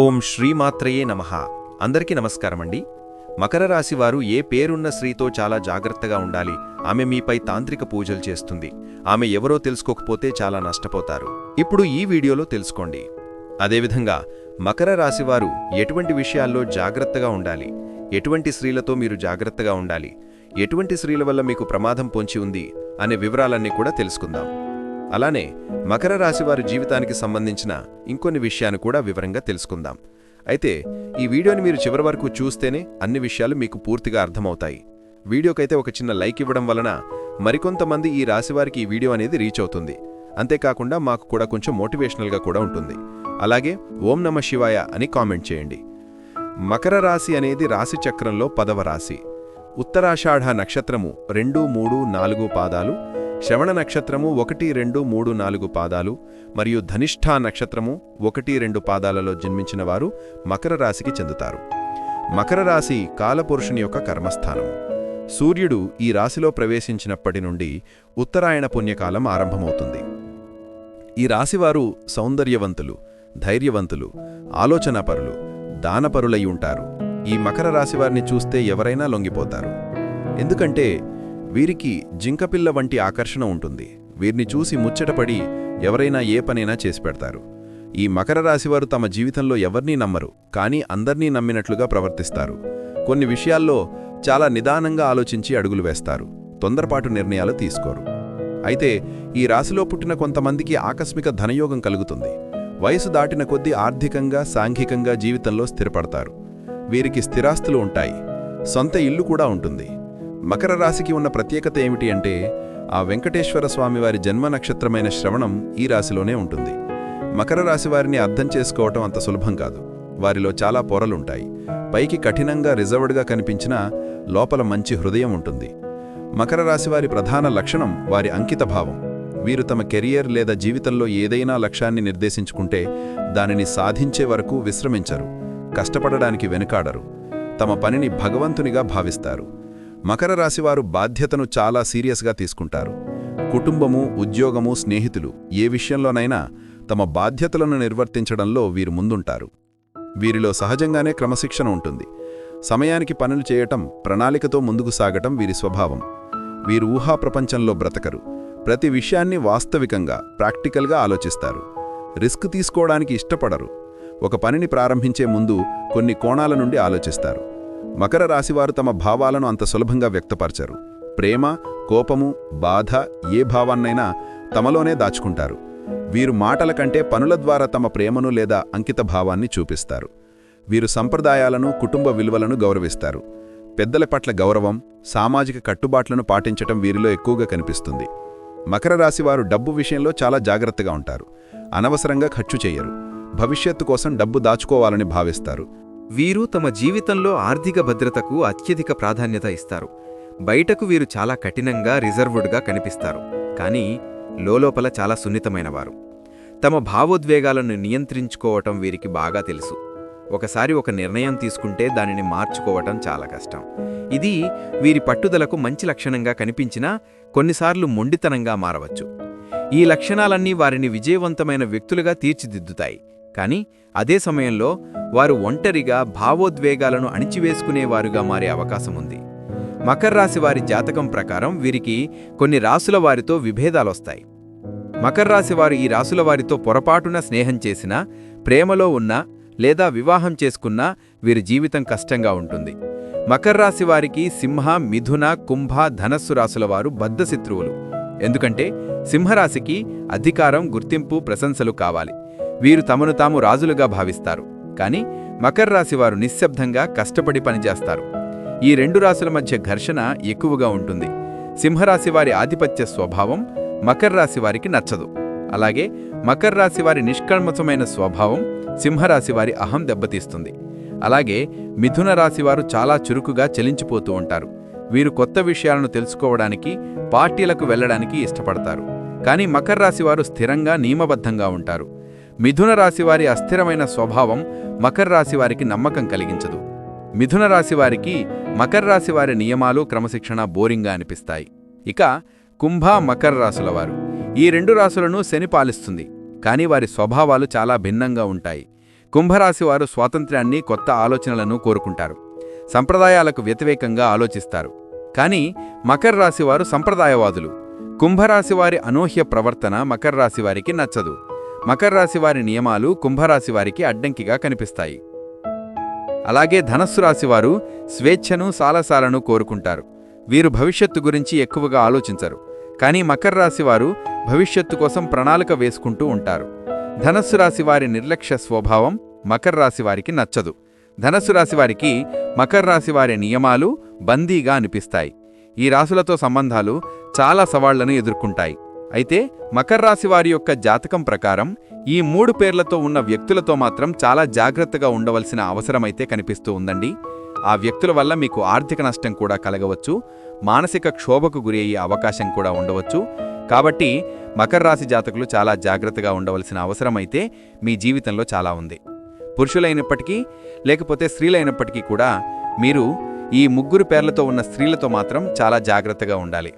ఓం శ్రీమాత్రయే నమః. అందరికీ నమస్కారమండి. మకర రాశివారు ఏ పేరున్న స్త్రీతో చాలా జాగ్రత్తగా ఉండాలి. ఆమె మీపై తాంత్రిక పూజలు చేస్తుంది. ఆమె ఎవరో తెలుసుకోకపోతే చాలా నష్టపోతారు. ఇప్పుడు ఈ వీడియోలో తెలుసుకోండి. అదేవిధంగా మకర రాశివారు ఎటువంటి విషయాల్లో జాగ్రత్తగా ఉండాలి, ఎటువంటి స్త్రీలతో మీరు జాగ్రత్తగా ఉండాలి, ఎటువంటి స్త్రీల వల్ల మీకు ప్రమాదం పొంచి ఉంది అనే వివరాలన్నీ కూడా తెలుసుకుందాం. అలానే మకర రాశివారి జీవితానికి సంబంధించిన ఇంకొన్ని విషయాన్ని కూడా వివరంగా తెలుసుకుందాం. అయితే ఈ వీడియోని మీరు చివరి వరకు చూస్తేనే అన్ని విషయాలు మీకు పూర్తిగా అర్థమవుతాయి. వీడియోకైతే ఒక చిన్న లైక్ ఇవ్వడం వలన మరికొంతమంది ఈ రాశివారికి ఈ వీడియో అనేది రీచ్ అవుతుంది. అంతేకాకుండా మాకు కూడా కొంచెం మోటివేషనల్గా కూడా ఉంటుంది. అలాగే ఓం నమ శివాయ అని కామెంట్ చేయండి. మకర రాశి అనేది రాశి చక్రంలో 10వ రాశి. ఉత్తరాషాఢ నక్షత్రము 2, 3, 4 పాదాలు, శ్రవణ నక్షత్రము 1, 2, 3, 4 పాదాలు మరియు ధనిష్ఠా నక్షత్రము 1, 2 పాదాలలో జన్మించిన వారు మకర రాశికి చెందుతారు. మకర రాశి కాలపురుషుని యొక్క కర్మస్థానము. సూర్యుడు ఈ రాశిలో ప్రవేశించినప్పటి నుండి ఉత్తరాయణ పుణ్యకాలం ఆరంభమవుతుంది. ఈ రాశివారు సౌందర్యవంతులు, ధైర్యవంతులు, ఆలోచనాపరులు, దానపరులై ఉంటారు. ఈ మకర రాశివారిని చూస్తే ఎవరైనా లొంగిపోతారు. ఎందుకంటే వీరికి జింకపిల్ల వంటి ఆకర్షణ ఉంటుంది. వీరిని చూసి ముచ్చటపడి ఎవరైనా ఏ పనైనా చేసి పెడతారు. ఈ మకర రాశివారు తమ జీవితంలో ఎవరినీ నమ్మరు, కానీ అందర్నీ నమ్మినట్లుగా ప్రవర్తిస్తారు. కొన్ని విషయాల్లో చాలా నిదానంగా ఆలోచించి అడుగులు వేస్తారు. తొందరపాటు నిర్ణయాలు తీసుకోరు. అయితే ఈ రాశిలో పుట్టిన కొంతమందికి ఆకస్మిక ధనయోగం కలుగుతుంది. వయసు దాటిన కొద్దీ ఆర్థికంగా, సాంఘికంగా జీవితంలో స్థిరపడతారు. వీరికి స్థిరాస్తులు ఉంటాయి. సొంత ఇల్లు కూడా ఉంటుంది. మకర రాశికి ఉన్న ప్రత్యేకత ఏమిటి అంటే ఆ వెంకటేశ్వర స్వామివారి జన్మ నక్షత్రమైన శ్రవణం ఈ రాశిలోనే ఉంటుంది. మకర రాశివారిని అర్థం చేసుకోవటం అంత సులభం కాదు. వారిలో చాలా పొరలుంటాయి. పైకి కఠినంగా రిజర్వ్డ్గా కనిపించినా లోపల మంచి హృదయం ఉంటుంది. మకర రాశివారి ప్రధాన లక్షణం వారి అంకితభావం. వీరు తమ కెరియర్ లేదా జీవితంలో ఏదైనా లక్ష్యాన్ని నిర్దేశించుకుంటే దానిని సాధించే వరకు విశ్రమించరు. కష్టపడడానికి వెనుకాడరు. తమ పనిని భగవంతునిగా భావిస్తారు. మకర రాశివారు బాధ్యతను చాలా సీరియస్గా తీసుకుంటారు. కుటుంబము, ఉద్యోగము, స్నేహితులు ఏ విషయంలోనైనా తమ బాధ్యతలను నిర్వర్తించడంలో వీరు ముందుంటారు. వీరిలో సహజంగానే క్రమశిక్షణ ఉంటుంది. సమయానికి పనులు చేయటం, ప్రణాళికతో ముందుకు సాగటం వీరి స్వభావం. వీరు ఊహా ప్రపంచంలో బ్రతకరు. ప్రతి విషయాన్ని వాస్తవికంగా, ప్రాక్టికల్గా ఆలోచిస్తారు. రిస్క్ తీసుకోవడానికి ఇష్టపడరు. ఒక పనిని ప్రారంభించే ముందు కొన్ని కోణాల నుండి ఆలోచిస్తారు. మకర రాశివారు తమ భావాలను అంత సులభంగా వ్యక్తపరచరు. ప్రేమ, కోపము, బాధ ఏ భావాన్నైనా తమలోనే దాచుకుంటారు. వీరు మాటల కంటే పనుల ద్వారా తమ ప్రేమను లేదా అంకిత భావాన్ని చూపిస్తారు. వీరు సంప్రదాయాలను, కుటుంబ విలువలను గౌరవిస్తారు. పెద్దల పట్ల గౌరవం, సామాజిక కట్టుబాట్లను పాటించటం వీరిలో ఎక్కువగా కనిపిస్తుంది. మకర రాశివారు డబ్బు విషయంలో చాలా జాగ్రత్తగా ఉంటారు. అనవసరంగా ఖర్చు చేయరు. భవిష్యత్తు కోసం డబ్బు దాచుకోవాలని భావిస్తారు. వీరు తమ జీవితంలో ఆర్థిక భద్రతకు అత్యధిక ప్రాధాన్యత ఇస్తారు. బయటకు వీరు చాలా కఠినంగా, రిజర్వ్డ్గా కనిపిస్తారు. కానీ లోలోపల చాలా సున్నితమైనవారు. తమ భావోద్వేగాలను నియంత్రించుకోవటం వీరికి బాగా తెలుసు. ఒకసారి ఒక నిర్ణయం తీసుకుంటే దానిని మార్చుకోవటం చాలా కష్టం. ఇది వీరి పట్టుదలకు మంచి లక్షణంగా కనిపించినా కొన్నిసార్లు మొండితనంగా మారవచ్చు. ఈ లక్షణాలన్నీ వారిని విజయవంతమైన వ్యక్తులుగా తీర్చిదిద్దుతాయి. కానీ అదే సమయంలో వారు ఒంటరిగా భావోద్వేగాలను అణిచివేసుకునేవారుగా మారే అవకాశముంది. మకర రాశి వారి జాతకం ప్రకారం వీరికి కొన్ని రాసుల వారితో విభేదాలొస్తాయి. మకర రాశి వారు ఈ రాసుల వారితో పొరపాటున స్నేహం చేసినా, ప్రేమలో ఉన్నా లేదా వివాహం చేసుకున్నా వీరి జీవితం కష్టంగా ఉంటుంది. మకర రాశి వారికి సింహ, మిథున, కుంభ, ధనస్సు రాసుల వారు బద్ధశత్రువులు. ఎందుకంటే సింహరాశికి అధికారం, గుర్తింపు, ప్రశంసలు కావాలి. వీరు తమను తాము రాజులుగా భావిస్తారు. కానీ మకర రాశివారు నిశ్శబ్దంగా కష్టపడి పనిచేస్తారు. ఈ రెండు రాశుల మధ్య ఘర్షణ ఎక్కువగా ఉంటుంది. సింహరాశివారి ఆధిపత్య స్వభావం మకర రాశివారికి నచ్చదు. అలాగే మకర రాశివారి నిష్కల్మషమైన స్వభావం సింహరాశివారి అహం దెబ్బతీస్తుంది. అలాగే మిథున రాశివారు చాలా చురుకుగా చలించిపోతూ ఉంటారు. వీరు కొత్త విషయాలను తెలుసుకోవడానికి, పార్టీలకు వెళ్లడానికి ఇష్టపడతారు. కానీ మకర రాశివారు స్థిరంగా, నియమబద్ధంగా ఉంటారు. మిథున రాశివారి అస్థిరమైన స్వభావం మకర రాశివారికి నమ్మకం కలిగించదు. మిథున రాశివారికి మకర రాశివారి నియమాలు, క్రమశిక్షణ బోరింగ్గా అనిపిస్తాయి. ఇక కుంభ, మకర రాశులవారు ఈ రెండు రాశులను శని పాలిస్తుంది. కానీ వారి స్వభావాలు చాలా భిన్నంగా ఉంటాయి. కుంభరాశి వారు స్వాతంత్ర్యాన్ని, కొత్త ఆలోచనలను కోరుకుంటారు. సంప్రదాయాలకు వ్యతిరేకంగా ఆలోచిస్తారు. కానీ మకర రాశి వారు సంప్రదాయవాదులు. కుంభరాశి వారి అనూహ్య ప్రవర్తన మకర రాశి వారికి నచ్చదు. మకర రాశి వారి నియమాలు కుంభరాశి వారికి అడ్డంకిగా కనిపిస్తాయి. అలాగే ధనస్సు రాశివారు స్వేచ్ఛను, సాలసాలను కోరుకుంటారు. వీరు భవిష్యత్తు గురించి ఎక్కువగా ఆలోచించరు. కానీ మకర రాశివారు భవిష్యత్తు కోసం ప్రణాళిక వేసుకుంటూ ఉంటారు. ధనస్సు రాశివారి నిర్లక్ష్య స్వభావం మకర రాశివారికి నచ్చదు. ధనస్సు రాశివారికి మకర రాశివారి నియమాలు బందీగా అనిపిస్తాయి. ఈ రాశులతో సంబంధాలు చాలా సవాళ్లను ఎదుర్కొంటాయి. అయితే మకర రాశివారి యొక్క జాతకం ప్రకారం ఈ 3 పేర్లతో ఉన్న వ్యక్తులతో మాత్రం చాలా జాగ్రత్తగా ఉండవలసిన అవసరమైతే కనిపిస్తూ ఉందండి. ఆ వ్యక్తుల వల్ల మీకు ఆర్థిక నష్టం కూడా కలగవచ్చు, మానసిక క్షోభకు గురి అయ్యే అవకాశం కూడా ఉండవచ్చు. కాబట్టి మకర రాశి జాతకులు చాలా జాగ్రత్తగా ఉండవలసిన అవసరమైతే మీ జీవితంలో చాలా ఉంది. పురుషులైనప్పటికీ లేకపోతే స్త్రీలైనప్పటికీ కూడా మీరు ఈ 3 పేర్లతో ఉన్న స్త్రీలతో మాత్రం చాలా జాగ్రత్తగా ఉండాలి.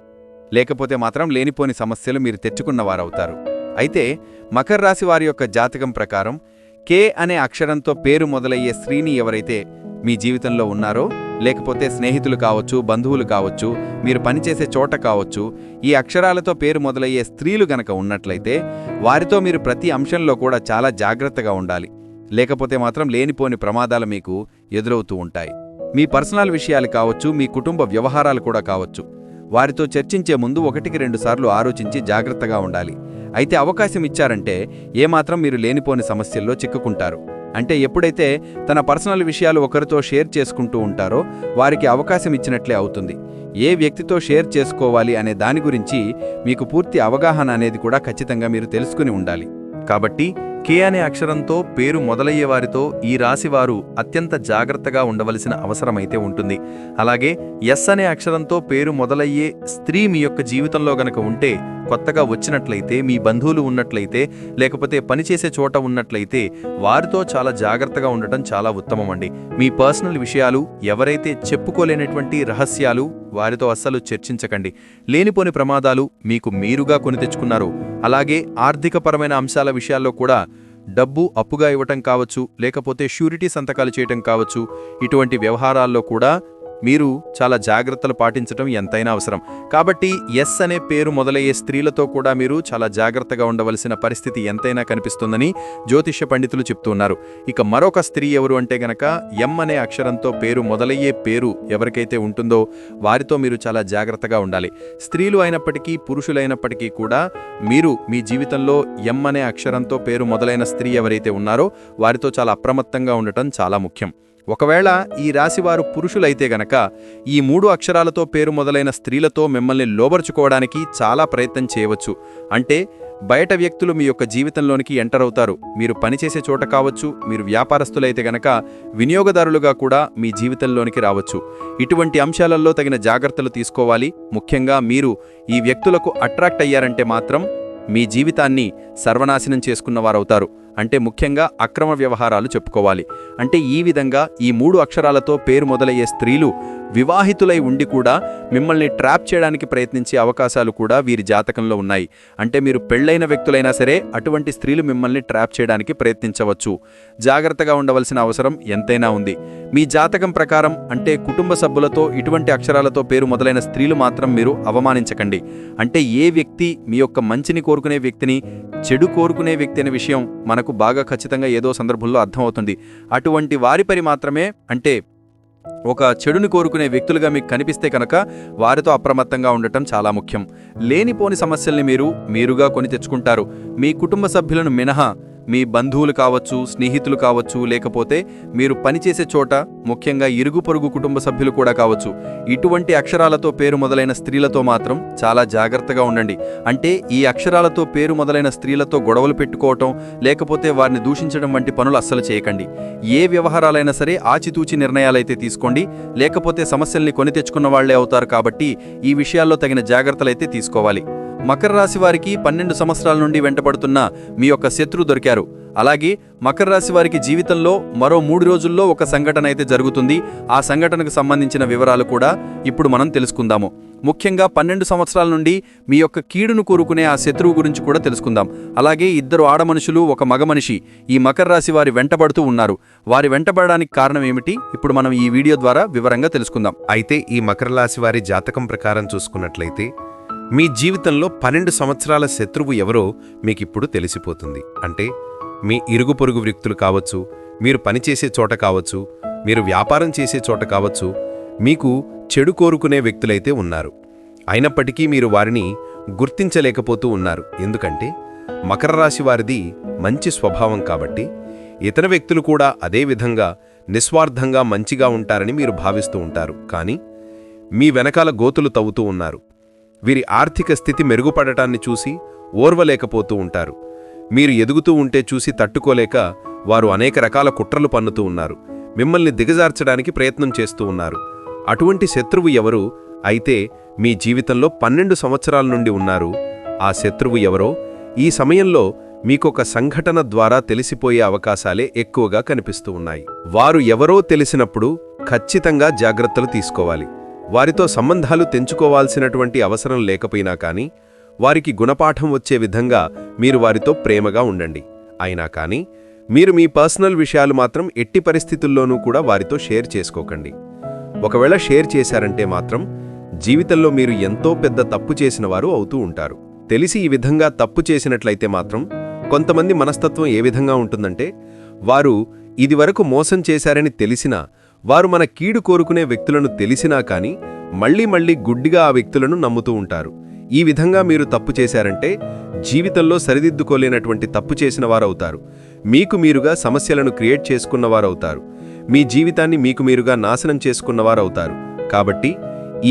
లేకపోతే మాత్రం లేనిపోని సమస్యలు మీరు తెచ్చుకున్నవారవుతారు. అయితే మకర రాశి వారి యొక్క జాతకం ప్రకారం కే అనే అక్షరంతో పేరు మొదలయ్యే స్త్రీని ఎవరైతే మీ జీవితంలో ఉన్నారో, లేకపోతే స్నేహితులు కావచ్చు, బంధువులు కావచ్చు, మీరు పనిచేసే చోట కావచ్చు, ఈ అక్షరాలతో పేరు మొదలయ్యే స్త్రీలు గనక ఉన్నట్లయితే వారితో మీరు ప్రతి అంశంలో కూడా చాలా జాగ్రత్తగా ఉండాలి. లేకపోతే మాత్రం లేనిపోని ప్రమాదాలు మీకు ఎదురవుతూ ఉంటాయి. మీ పర్సనల్ విషయాలు కావచ్చు, మీ కుటుంబ వ్యవహారాలు కూడా కావచ్చు. వారితో చర్చించే ముందు 1-2 సార్లు ఆలోచించి జాగ్రత్తగా ఉండాలి. అయితే అవకాశం ఇచ్చారంటే ఏమాత్రం మీరు లేనిపోని సమస్యల్లో చిక్కుకుంటారు. అంటే ఎప్పుడైతే తన పర్సనల్ విషయాలు ఒకరితో షేర్ చేసుకుంటూ ఉంటారో వారికి అవకాశం ఇచ్చినట్లే అవుతుంది. ఏ వ్యక్తితో షేర్ చేసుకోవాలి అనే దాని గురించి మీకు పూర్తి అవగాహన అనేది కూడా ఖచ్చితంగా మీరు తెలుసుకుని ఉండాలి. కాబట్టి కే అనే అక్షరంతో పేరు మొదలయ్యే వారితో ఈ రాశివారు అత్యంత జాగ్రత్తగా ఉండవలసిన అవసరమైతే ఉంటుంది. అలాగే ఎస్ అనే అక్షరంతో పేరు మొదలయ్యే స్త్రీ మీ యొక్క జీవితంలో గనక ఉంటే, కొత్తగా వచ్చినట్లయితే, మీ బంధువులు ఉన్నట్లయితే, లేకపోతే పనిచేసే చోట ఉన్నట్లయితే వారితో చాలా జాగ్రత్తగా ఉండటం చాలా ఉత్తమం అండి. మీ పర్సనల్ విషయాలు, ఎవరైతే చెప్పుకోలేనటువంటి రహస్యాలు వారితో అస్సలు చర్చించకండి. లేనిపోని ప్రమాదాలు మీకు మీరుగా కొని తెచ్చుకున్నారు. అలాగే ఆర్థికపరమైన అంశాల విషయాల్లో కూడా డబ్బు అప్పుగా ఇవ్వటం కావచ్చు, లేకపోతే ష్యూరిటీ సంతకాలు చేయటం కావచ్చు, ఇటువంటి వ్యవహారాల్లో కూడా మీరు చాలా జాగ్రత్తలు పాటించడం ఎంతైనా అవసరం. కాబట్టి ఎస్ అనే పేరు మొదలయ్యే స్త్రీలతో కూడా మీరు చాలా జాగ్రత్తగా ఉండవలసిన పరిస్థితి ఎంతైనా కనిపిస్తుందని జ్యోతిష్య పండితులు చెప్తున్నారు. ఇక మరొక స్త్రీ ఎవరు అంటే గనక ఎం అనే అక్షరంతో పేరు మొదలయ్యే పేరు ఎవరికైతే ఉంటుందో వారితో మీరు చాలా జాగ్రత్తగా ఉండాలి. స్త్రీలు అయినప్పటికీ పురుషులైనప్పటికీ కూడా మీరు మీ జీవితంలో ఎం అనే అక్షరంతో పేరు మొదలైన స్త్రీ ఎవరైతే ఉన్నారో వారితో చాలా అప్రమత్తంగా ఉండటం చాలా ముఖ్యం. ఒకవేళ ఈ రాశివారు పురుషులైతే గనక ఈ 3 అక్షరాలతో పేరు మొదలైన స్త్రీలతో మిమ్మల్ని లోబర్చుకోవడానికి చాలా ప్రయత్నం చేయవచ్చు. అంటే బయట వ్యక్తులు మీ యొక్క జీవితంలోనికి ఎంటర్ అవుతారు. మీరు పనిచేసే చోట కావచ్చు, మీరు వ్యాపారస్తులైతే గనక వినియోగదారులుగా కూడా మీ జీవితంలోనికి రావచ్చు. ఇటువంటి అంశాలలో తగిన జాగ్రత్తలు తీసుకోవాలి. ముఖ్యంగా మీరు ఈ వ్యక్తులకు అట్రాక్ట్ అయ్యారంటే మాత్రం మీ జీవితాన్ని సర్వనాశనం చేసుకున్నవారవుతారు. అంటే ముఖ్యంగా అక్రమ వ్యవహారాలు చెప్పుకోవాలి. అంటే ఈ విధంగా ఈ 3 అక్షరాలతో పేరు మొదలయ్యే స్త్రీలు వివాహితులై ఉండి కూడా మిమ్మల్ని ట్రాప్ చేయడానికి ప్రయత్నించే అవకాశాలు కూడా వీరి జాతకంలో ఉన్నాయి. అంటే మీరు పెళ్లైన వ్యక్తులైనా సరే అటువంటి స్త్రీలు మిమ్మల్ని ట్రాప్ చేయడానికి ప్రయత్నించవచ్చు. జాగ్రత్తగా ఉండవలసిన అవసరం ఎంతైనా ఉంది. మీ జాతకం ప్రకారం అంటే కుటుంబ సభ్యులతో ఇటువంటి అక్షరాలతో పేరు మొదలైన స్త్రీలు మాత్రం మీరు అవమానించకండి. అంటే ఏ వ్యక్తి మీ యొక్క మంచిని కోరుకునే వ్యక్తిని చెడు కోరుకునే వ్యక్తి అనే విషయం మనకు బాగా ఖచ్చితంగా ఏదో సందర్భంలో అర్థమవుతుంది. అటువంటి వారిపై మాత్రమే, అంటే ఒక చెడుని కోరుకునే వ్యక్తులుగా మీకు కనిపిస్తే కనుక వారితో అప్రమత్తంగా ఉండటం చాలా ముఖ్యం. లేనిపోని సమస్యల్ని మీరుగా కొని తెచ్చుకుంటారు. మీ కుటుంబ సభ్యులను మినహా మీ బంధువులు కావచ్చు, స్నేహితులు కావచ్చు, లేకపోతే మీరు పనిచేసే చోట ముఖ్యంగా ఇరుగు పొరుగు కుటుంబ సభ్యులు కూడా కావచ్చు. ఇటువంటి అక్షరాలతో పేరు మొదలైన స్త్రీలతో మాత్రం చాలా జాగ్రత్తగా ఉండండి. అంటే ఈ అక్షరాలతో పేరు మొదలైన స్త్రీలతో గొడవలు పెట్టుకోవటం, లేకపోతే వారిని దూషించడం వంటి పనులు అస్సలు చేయకండి. ఏ వ్యవహారాలైనా సరే ఆచితూచి నిర్ణయాలైతే తీసుకోండి. లేకపోతే సమస్యల్ని కొని తెచ్చుకున్న వాళ్లే అవుతారు. కాబట్టి ఈ విషయాల్లో తగిన జాగ్రత్తలైతే తీసుకోవాలి. మకర రాశి వారికి 12 సంవత్సరాల నుండి వెంటబడుతున్న మీ యొక్క శత్రు దొరికారు. అలాగే మకర రాశి వారికి జీవితంలో మరో 3 రోజుల్లో ఒక సంఘటన అయితే జరుగుతుంది. ఆ సంఘటనకు సంబంధించిన వివరాలు కూడా ఇప్పుడు మనం తెలుసుకుందాము. ముఖ్యంగా 12 సంవత్సరాల నుండి మీ యొక్క కీడును కోరుకునే ఆ శత్రువు గురించి కూడా తెలుసుకుందాం. అలాగే 2 ఆడమనుషులు, ఒక మగ మనిషి ఈ మకర రాశి వారి వెంటబడుతూ ఉన్నారు. వారి వెంటబడడానికి కారణం ఏమిటి ఇప్పుడు మనం ఈ వీడియో ద్వారా వివరంగా తెలుసుకుందాం. అయితే ఈ మకర రాశి వారి జాతకం ప్రకారం చూసుకున్నట్లయితే మీ జీవితంలో 12 సంవత్సరాల శత్రువు ఎవరో మీకిప్పుడు తెలిసిపోతుంది. అంటే మీ ఇరుగు పొరుగు వ్యక్తులు కావచ్చు, మీరు పనిచేసే చోట కావచ్చు, మీరు వ్యాపారం చేసే చోట కావచ్చు, మీకు చెడు కోరుకునే వ్యక్తులైతే ఉన్నారు. అయినప్పటికీ మీరు వారిని గుర్తించలేకపోతూ ఉన్నారు. ఎందుకంటే మకర రాశి వారిది మంచి స్వభావం కాబట్టి ఇతర వ్యక్తులు కూడా అదే విధంగా నిస్వార్థంగా మంచిగా ఉంటారని మీరు భావిస్తూ ఉంటారు. కానీ మీ వెనకాల గోతులు తవ్వుతూ ఉన్నారు. వీరి ఆర్థిక స్థితి మెరుగుపడటాన్ని చూసి ఓర్వలేకపోతూ ఉంటారు. మీరు ఎదుగుతూ ఉంటే చూసి తట్టుకోలేక వారు అనేక రకాల కుట్రలు పన్నుతూ ఉన్నారు. మిమ్మల్ని దిగజార్చడానికి ప్రయత్నం చేస్తూ ఉన్నారు. అటువంటి శత్రువు ఎవరు? అయితే మీ జీవితంలో 12 సంవత్సరాల నుండి ఉన్నారు. ఆ శత్రువు ఎవరో ఈ సమయంలో మీకొక సంఘటన ద్వారా తెలిసిపోయే అవకాశాలే ఎక్కువగా కనిపిస్తూ ఉన్నాయి. వారు ఎవరో తెలిసినప్పుడు ఖచ్చితంగా జాగ్రత్తలు తీసుకోవాలి. వారితో సంబంధాలు తెంచుకోవాల్సినటువంటి అవసరం లేకపోయినా కానీ వారికి గుణపాఠం వచ్చే విధంగా మీరు వారితో ప్రేమగా ఉండండి. అయినా కానీ మీరు మీ పర్సనల్ విషయాలు మాత్రం ఎట్టి పరిస్థితుల్లోనూ కూడా వారితో షేర్ చేసుకోకండి. ఒకవేళ షేర్ చేశారంటే మాత్రం జీవితంలో మీరు ఎంతో పెద్ద తప్పు చేసిన వారు అవుతూ ఉంటారు. తెలిసి ఈ విధంగా తప్పు చేసినట్లయితే మాత్రం కొంతమంది మనస్తత్వం ఏ విధంగా ఉంటుందంటే వారు ఇదివరకు మోసం చేశారని తెలిసినా, వారు మన కీడు కోరుకునే వ్యక్తులను తెలిసినా కానీ మళ్లీ గుడ్డిగా ఆ వ్యక్తులను నమ్ముతూ ఉంటారు. ఈ విధంగా మీరు తప్పు చేశారంటే జీవితంలో సరిదిద్దుకోలేనటువంటి తప్పు చేసిన వారవుతారు. మీకు మీరుగా సమస్యలను క్రియేట్ చేసుకున్నవారవుతారు. మీ జీవితాన్ని మీకు మీరుగా నాశనం చేసుకున్నవారవుతారు. కాబట్టి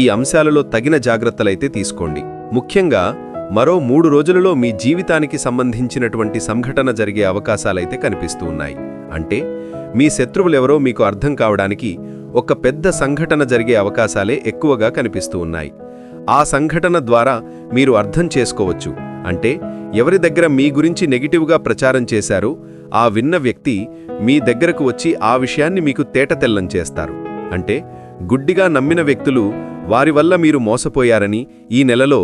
ఈ అంశాలలో తగిన జాగ్రత్తలైతే తీసుకోండి. ముఖ్యంగా మరో 3 రోజులలో మీ జీవితానికి సంబంధించినటువంటి సంఘటన జరిగే అవకాశాలైతే కనిపిస్తూ ఉన్నాయి. అంటే మీ శత్రువులెవరో మీకు అర్థం కావడానికి ఒక పెద్ద సంఘటన జరిగే అవకాశాలే ఎక్కువగా కనిపిస్తూ ఉన్నాయి. ఆ సంఘటన ద్వారా మీరు అర్థం చేసుకోవచ్చు. అంటే ఎవరి దగ్గర మీ గురించి నెగిటివ్గా ప్రచారం చేశారో ఆ విన్న వ్యక్తి మీ దగ్గరకు వచ్చి ఆ విషయాన్ని మీకు తేటతెల్లం చేస్తారు. అంటే గుడ్డిగా నమ్మిన వ్యక్తులు వారి వల్ల మీరు మోసపోయారని ఈ నెలలో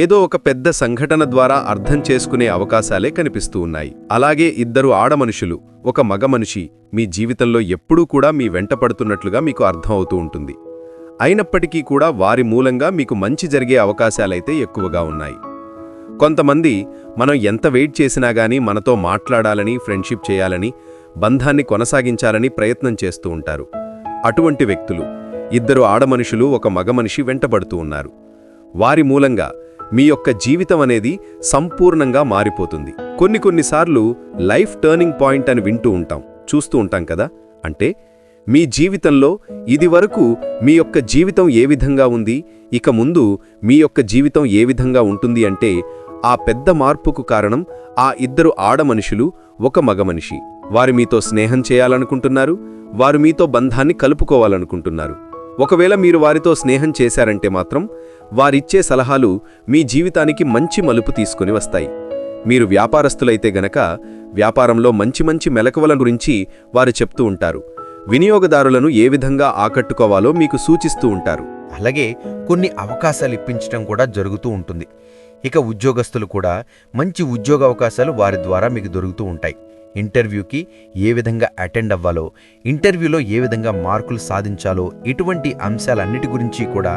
ఏదో ఒక పెద్ద సంఘటన ద్వారా అర్థం చేసుకునే అవకాశాలే కనిపిస్తూ ఉన్నాయి. అలాగే 2 ఆడమనుషులు, ఒక మగ మనిషి మీ జీవితంలో ఎప్పుడూ కూడా మీ వెంట పడుతున్నట్లుగా మీకు అర్థం అవుతూ ఉంటుంది. అయినప్పటికీ కూడా వారి మూలంగా మీకు మంచి జరిగే అవకాశాలైతే ఎక్కువగా ఉన్నాయి. కొంతమంది మనం ఎంత వెయిట్ చేసినా గానీ మనతో మాట్లాడాలని, ఫ్రెండ్షిప్ చేయాలని, బంధాన్ని కొనసాగించాలని ప్రయత్నం చేస్తూ ఉంటారు. అటువంటి వ్యక్తులు 2 ఆడమనుషులు, ఒక మగ మనిషి వెంటబడుతూ ఉన్నారు. వారి మూలంగా మీ యొక్క జీవితం అనేది సంపూర్ణంగా మారిపోతుంది. కొన్నిసార్లు లైఫ్ టర్నింగ్ పాయింట్ అని వింటూ ఉంటాం, చూస్తూ ఉంటాం కదా. అంటే మీ జీవితంలో ఇదివరకు మీ యొక్క జీవితం ఏ విధంగా ఉంది, ఇక ముందు మీ యొక్క జీవితం ఏ విధంగా ఉంటుంది అంటే ఆ పెద్ద మార్పుకు కారణం ఆ 2 ఆడమనుషులు, ఒక మగ మనిషి. వారు మీతో స్నేహం చేయాలనుకుంటున్నారు. వారు మీతో బంధాన్ని కలుపుకోవాలనుకుంటున్నారు. ఒకవేళ మీరు వారితో స్నేహం చేశారంటే మాత్రం వారిచ్చే సలహాలు మీ జీవితానికి మంచి మలుపు తీసుకుని వస్తాయి. మీరు వ్యాపారస్తులైతే గనక వ్యాపారంలో మంచి మెలకువల గురించి వారు చెప్తూ ఉంటారు. వినియోగదారులను ఏ విధంగా ఆకట్టుకోవాలో మీకు సూచిస్తూ ఉంటారు. అలాగే కొన్ని అవకాశాలు ఇప్పించడం కూడా జరుగుతూ ఉంటుంది. ఇక ఉద్యోగస్తులు కూడా మంచి ఉద్యోగ అవకాశాలు వారి ద్వారా మీకు దొరుకుతూ ఉంటాయి. ఇంటర్వ్యూకి ఏ విధంగా అటెండ్ అవ్వాలో, ఇంటర్వ్యూలో ఏ విధంగా మార్కులు సాధించాలో, ఇటువంటి అంశాలన్నిటి గురించి కూడా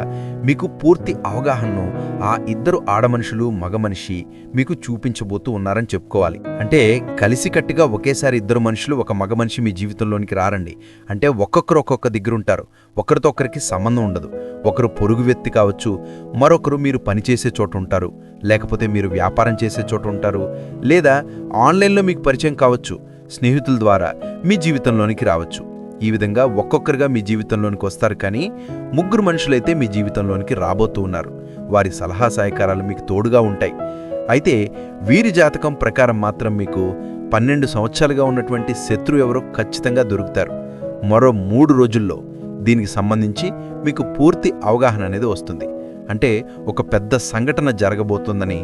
మీకు పూర్తి అవగాహనను ఆ 2 ఆడమనుషులు, మగ మనిషి మీకు చూపించబోతూ ఉన్నారని చెప్పుకోవాలి. అంటే కలిసికట్టుగా ఒకేసారి 2 మనుషులు, ఒక మగ మనిషి మీ జీవితంలోనికి రారండి. అంటే ఒక్కొక్కరు ఒక్కొక్క దగ్గరుంటారు. ఒకరితో ఒకరికి సంబంధం ఉండదు. ఒకరు పొరుగు వ్యక్తి కావచ్చు, మరొకరు మీరు పనిచేసే చోట ఉంటారు, లేకపోతే మీరు వ్యాపారం చేసే చోట ఉంటారు, లేదా ఆన్లైన్లో మీకు పరిచయం కావచ్చు, స్నేహితుల ద్వారా మీ జీవితంలోనికి రావచ్చు. ఈ విధంగా ఒక్కొక్కరుగా మీ జీవితంలోనికి వస్తారు. కానీ 3 మనుషులైతే మీ జీవితంలోనికి రాబోతూ ఉన్నారు. వారి సలహా సహకారాలు మీకు తోడుగా ఉంటాయి. అయితే వీరి జాతకం ప్రకారం మాత్రం మీకు 12 సంవత్సరాలుగా ఉన్నటువంటి శత్రువు ఎవరో ఖచ్చితంగా దొరుకుతారు. మరో 3 రోజుల్లో దీనికి సంబంధించి మీకు పూర్తి అవగాహన అనేది వస్తుంది. అంటే ఒక పెద్ద సంఘటన జరగబోతుందని,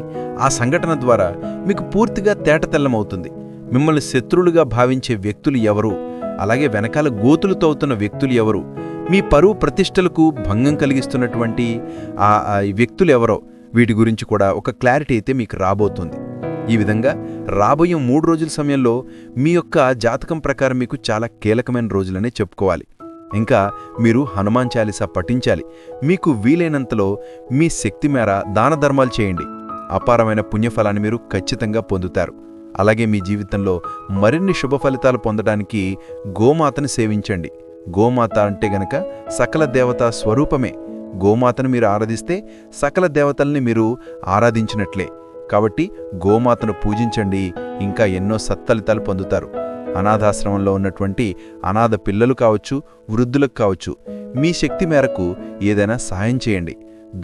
ఆ సంఘటన ద్వారా మీకు పూర్తిగా తేటతెల్లమవుతుంది. మిమ్మల్ని శత్రువులుగా భావించే వ్యక్తులు ఎవరు, అలాగే వెనకాల గోతులు తవ్వుతున్న వ్యక్తులు ఎవరు, మీ పరువు ప్రతిష్టలకు భంగం కలిగిస్తున్నటువంటి ఆ వ్యక్తులు ఎవరో వీటి గురించి కూడా ఒక క్లారిటీ అయితే మీకు రాబోతుంది. ఈ విధంగా రాబోయే 3 రోజుల సమయంలో మీ యొక్క జాతకం ప్రకారం మీకు చాలా కీలకమైన రోజులనే చెప్పుకోవాలి. ఇంకా మీరు హనుమాన్ చాలీసా పఠించాలి. మీకు వీలైనంతలో మీ శక్తి మేర దాన ధర్మాలు చేయండి. అపారమైన పుణ్యఫలాన్ని మీరు ఖచ్చితంగా పొందుతారు. అలాగే మీ జీవితంలో మరిన్ని శుభ ఫలితాలు పొందడానికి గోమాతను సేవించండి. గోమాత అంటే గనక సకల దేవతా స్వరూపమే. గోమాతను మీరు ఆరాధిస్తే సకల దేవతల్ని మీరు ఆరాధించినట్లే. కాబట్టి గోమాతను పూజించండి, ఇంకా ఎన్నో సత్ఫలితాలు పొందుతారు. అనాథాశ్రమంలో ఉన్నటువంటి అనాథ పిల్లలు కావచ్చు, వృద్ధులకు కావచ్చు, మీ శక్తి మేరకు ఏదైనా సహాయం చేయండి.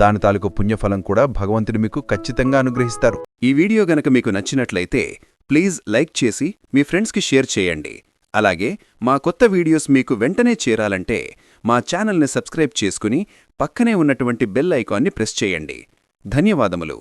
దాని తాలూకు పుణ్యఫలం కూడా భగవంతుడు మీకు ఖచ్చితంగా అనుగ్రహిస్తారు. ఈ వీడియో గనక మీకు నచ్చినట్లయితే ప్లీజ్ లైక్ చేసి మీ ఫ్రెండ్స్కి షేర్ చేయండి. అలాగే మా కొత్త వీడియోస్ మీకు వెంటనే చేరాలంటే మా ఛానల్ని సబ్స్క్రైబ్ చేసుకుని పక్కనే ఉన్నటువంటి బెల్ ఐకాన్ని ప్రెస్ చేయండి. ధన్యవాదములు.